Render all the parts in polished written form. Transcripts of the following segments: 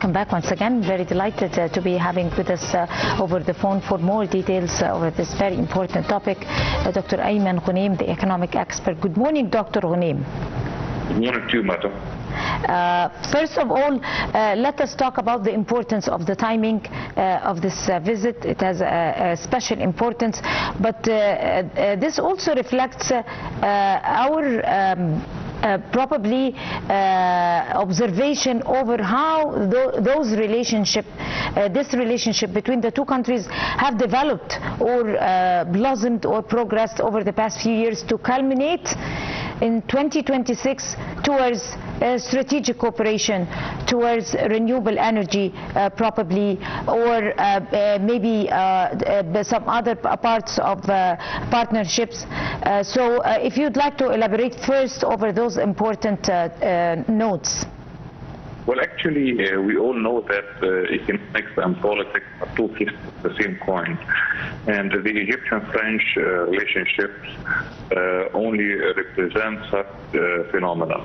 welcome back once again. Very delighted to be having with us over the phone for more details over this very important topic, Dr. Ayman Ghounam, the economic expert. Good morning, Dr. Ghounam. Good morning to you, madam. First of all, let us talk about the importance of the timing of this visit. It has a special importance, but this also reflects our probably observation over how this relationship between the two countries have developed or blossomed or progressed over the past few years to culminate in 2026 towards strategic cooperation, towards renewable energy probably, or maybe some other parts of partnerships. So if you'd like to elaborate first over those important notes. Well, actually, we all know that economics and politics are two pieces of the same coin. And the Egyptian-French relationships only represent such phenomenon.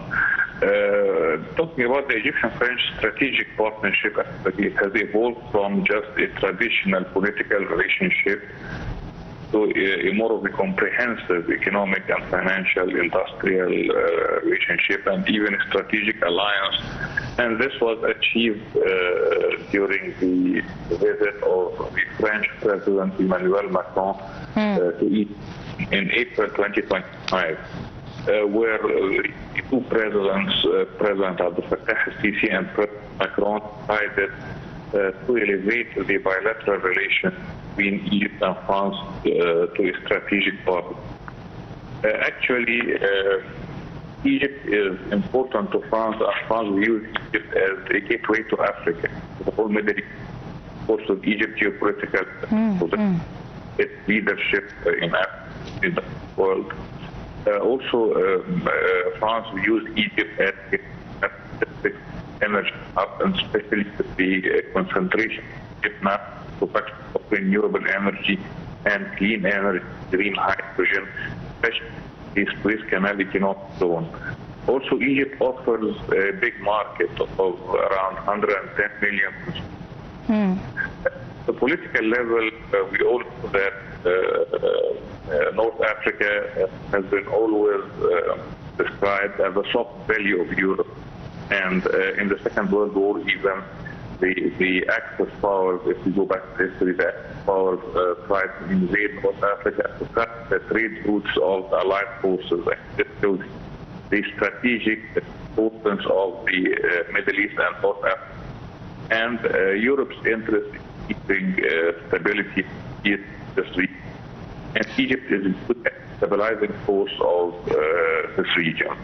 Talking about the Egyptian-French strategic partnership, it has evolved from just a traditional political relationship to a more of a comprehensive economic and financial industrial relationship and even a strategic alliance. And this was achieved during the visit of the French President Emmanuel Macron to Egypt in April 2025, where the two presidents, President Abdel Fattah al-Sisi and President Macron, decided to elevate the bilateral relations between Egypt and France to a strategic partner. Actually, Egypt is important to France, and France views Egypt as a gateway to Africa, the whole Middle East. Also, Egypt geopolitical its leadership in the world. Also, France views Egypt as a energy hub, and especially the concentration of production of renewable energy and clean energy, green hydrogen, especially the Suez Canal economic zone. Also, Egypt offers a big market of around 110 million. At the political level, we all know that North Africa has been always described as a soft value of Europe. And in the Second World War, even the Axis powers, if we go back to history, the Axis powers tried to invade North Africa to cut the trade routes of Allied forces. This shows the strategic importance of the Middle East and North Africa. And Europe's interest in keeping stability in this region. And Egypt is a stabilizing force of this region.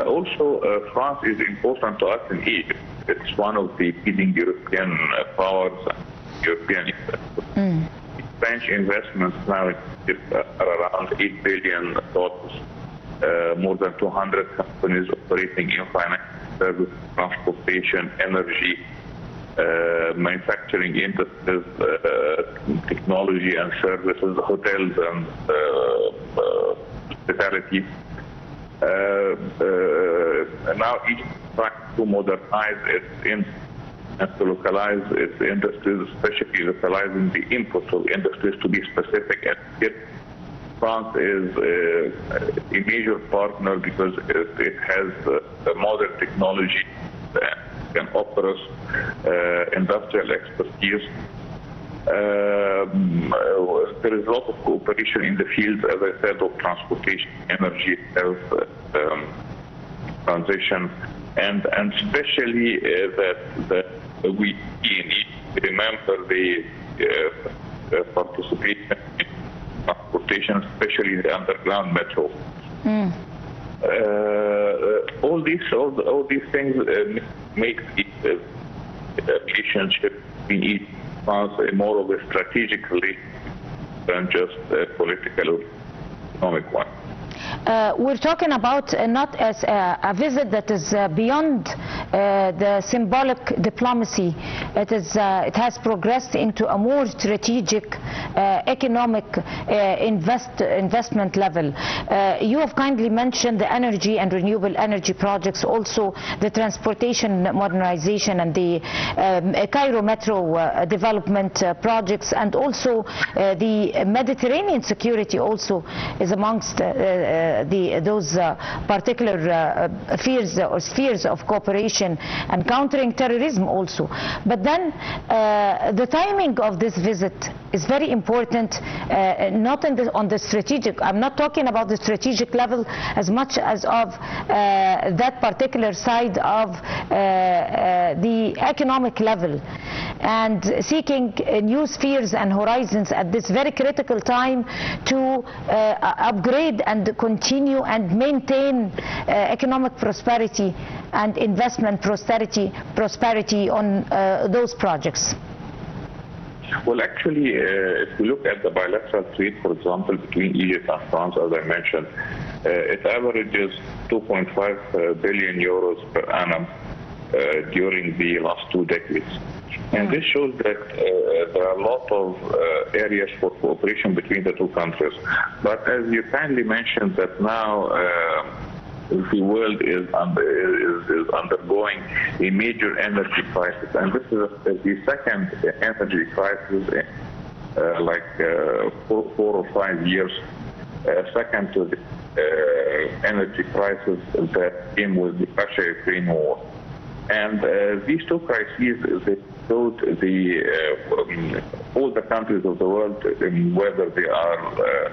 Also, France is important to us in Egypt. It's one of the leading European powers and European investors. French investments now in Egypt are around $8 billion. More than 200 companies operating in financial services, transportation, energy, manufacturing industries, technology and services, hotels and hospitality. Now Egypt is trying to modernize its and to localize its industries, especially localizing the inputs of industries to be specific. And yet France is a major partner because it has modern technology that can offer us industrial expertise. There is a lot of cooperation in the fields, as I said, of transportation, energy, health, transition, and especially that we in Egypt remember the participation in transportation, especially the underground metro. All these things make the relationship between Egypt and France a more of a strategic relationship than just a political or economic one. we're talking about not as a visit that is beyond the symbolic diplomacy. It has progressed into a more strategic economic investment level. You have kindly mentioned the energy and renewable energy projects, also the transportation modernization and the Cairo Metro development projects, and also the Mediterranean security also is amongst those particular spheres of cooperation, and countering terrorism also. But then the timing of this visit is very important, not on the strategic. I'm not talking about the strategic level as much as of that particular side of the economic level, and seeking new spheres and horizons at this very critical time to upgrade and continue and maintain economic prosperity and investment prosperity on those projects. Well, actually, if we look at the bilateral trade, for example, between Egypt and France, as I mentioned, it averages 2.5 billion euros per annum during the last 2 decades. And this shows that there are a lot of areas for cooperation between the two countries. But as you kindly mentioned, that now the world is undergoing a major energy crisis, and this is the second energy crisis in like 4 or 5 years, second to the energy crisis that came with the Russia-Ukraine war. And these two crises, they showed all the countries of the world, whether they are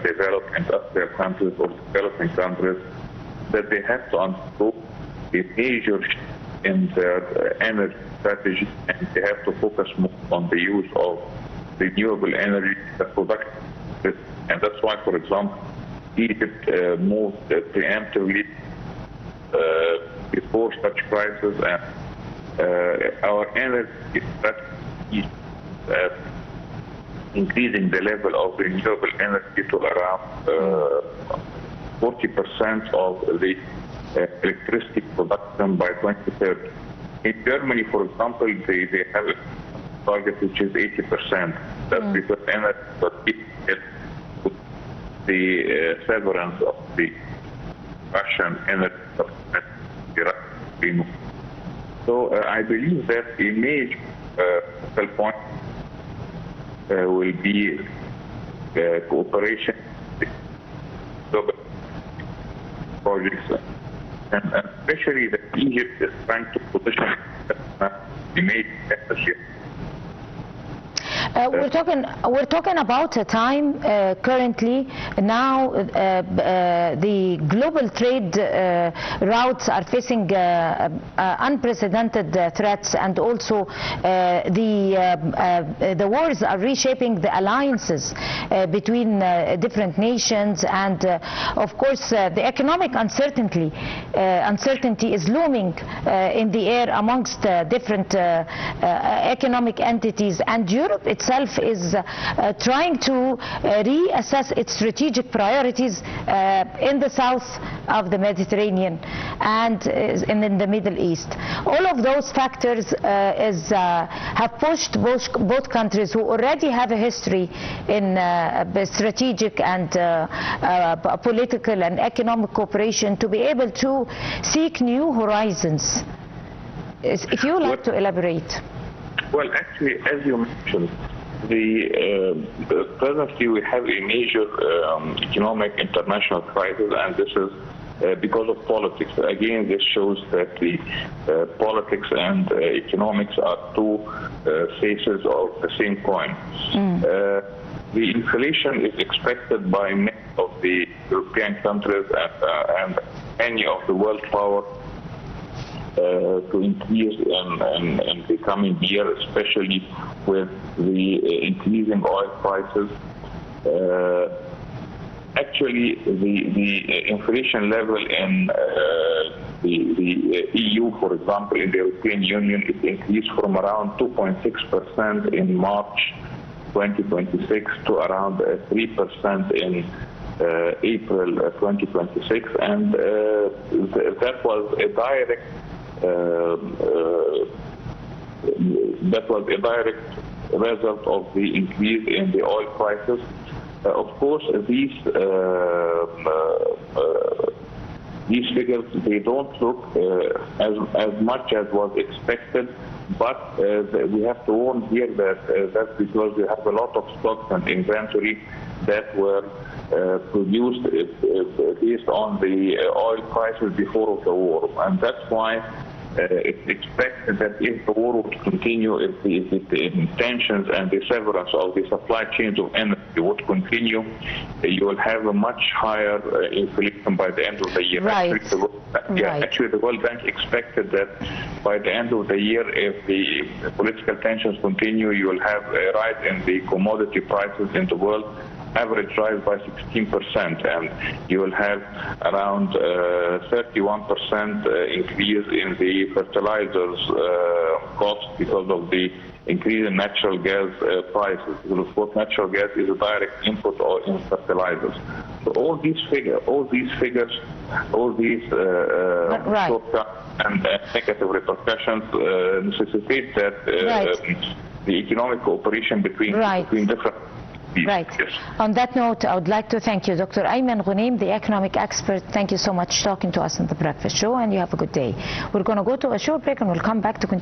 developed industrial countries or developing countries, that they have to undergo a major shift in their energy strategy, and they have to focus more on the use of renewable energy, the production. And that's why, for example, Egypt moved preemptively before such crisis, and our energy strategy increasing the level of renewable energy to around 40% of the electricity production by 2030. In Germany, for example, they have a target which is 80%. That's because energy, but the severance of the Russian energy supply. So I believe that a major focal point will be cooperation with global projects, and especially that Egypt is trying to position the major energy. We're talking about a time currently now the global trade routes are facing unprecedented threats, and also the wars are reshaping the alliances between different nations, and of course the economic uncertainty is looming in the air amongst different economic entities, and Europe itself is trying to reassess its strategic priorities in the south of the Mediterranean and in the Middle East. All of those factors have pushed both countries, who already have a history in strategic and political and economic cooperation, to be able to seek new horizons. If you would like to elaborate. Well, actually, as you mentioned, presently we have a major economic international crisis, and this is because of politics. Again, this shows that the politics and economics are two faces of the same coin. The inflation is expected by many of the European countries and many of the world powers to increase in the coming year, especially with the increasing oil prices. Actually, the inflation level in the EU, for example, in the European Union, is increased from around 2.6% in March 2026 to around 3% in April 2026, and that was a direct result of the increase in the oil prices. Of course, these figures, they don't look as much as was expected, but we have to warn here that that's because we have a lot of stocks and inventory that were produced based on the oil prices before the war, and that's why it's expected that if the war would continue, if the tensions and the severance of the supply chains of energy would continue, you will have a much higher inflation by the end of the year. Right. Actually, the World Bank expected that by the end of the year, if the political tensions continue, you will have a rise in the commodity prices in the world, average rise by 16%, and you will have around 31% increase in the fertilizers cost because of the increase in natural gas prices. Because of course, natural gas is a direct input in fertilizers. So all these figures, short-term and negative repercussions necessitate that the economic cooperation between different. Right. Yes. On that note, I would like to thank you, Dr. Ayman Ghounam, the economic expert. Thank you so much for talking to us on the Breakfast Show, and you have a good day. We're going to go to a short break, and we'll come back to continue.